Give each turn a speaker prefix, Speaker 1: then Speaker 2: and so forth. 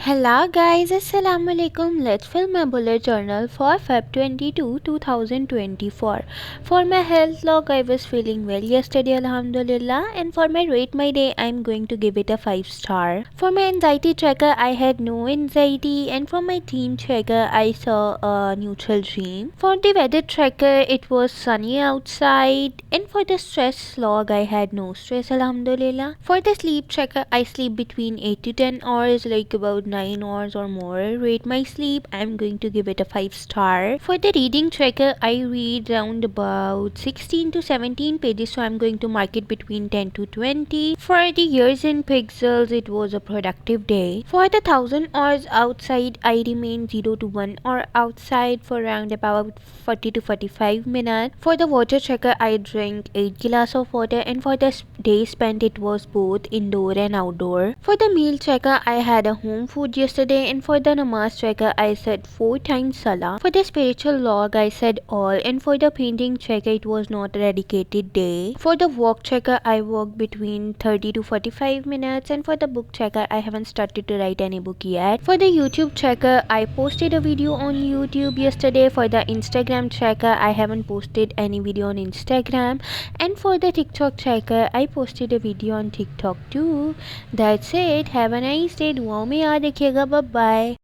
Speaker 1: Hello guys, Assalamu alaikum. Let's film a bullet journal for Feb 22, 2024. For my health log, I was feeling well yesterday, Alhamdulillah. And for my rate my day, I'm going to give it a 5 star. For my anxiety tracker, I had no anxiety. And for my dream tracker, I saw a neutral dream. For the weather tracker, it was sunny outside. And for the stress log, I had no stress, Alhamdulillah. For the sleep tracker, I sleep between 8 to 10 hours, like about 9 hours or more. Rate my sleep, I'm going to give it a 5 star. For the reading tracker, I read around about 16 to 17 pages, so I'm going to mark it between 10 to 20. For the years in pixels, it was a productive day. For the 1000 hours outside, I remained 0 to 1 hour outside for around about 40 to 45 minutes. For the water tracker, I drank 8 glass of water, and for the day spent, it was both indoor and outdoor. For the meal tracker, I had a home food yesterday, and for the namaz tracker, I said 4 times salah. For the spiritual log, I said all, and for the painting tracker, it was not a dedicated day. For the walk tracker, I walked between 30 to 45 minutes, and for the book tracker, I haven't started to write any book yet. For the YouTube tracker, I posted a video on YouTube yesterday. For the Instagram tracker, I haven't posted any video on Instagram, and for the TikTok tracker, I posted a video on TikTok too. That's it. Have a nice day. दुआओं में याद रखिएगा. Bye bye.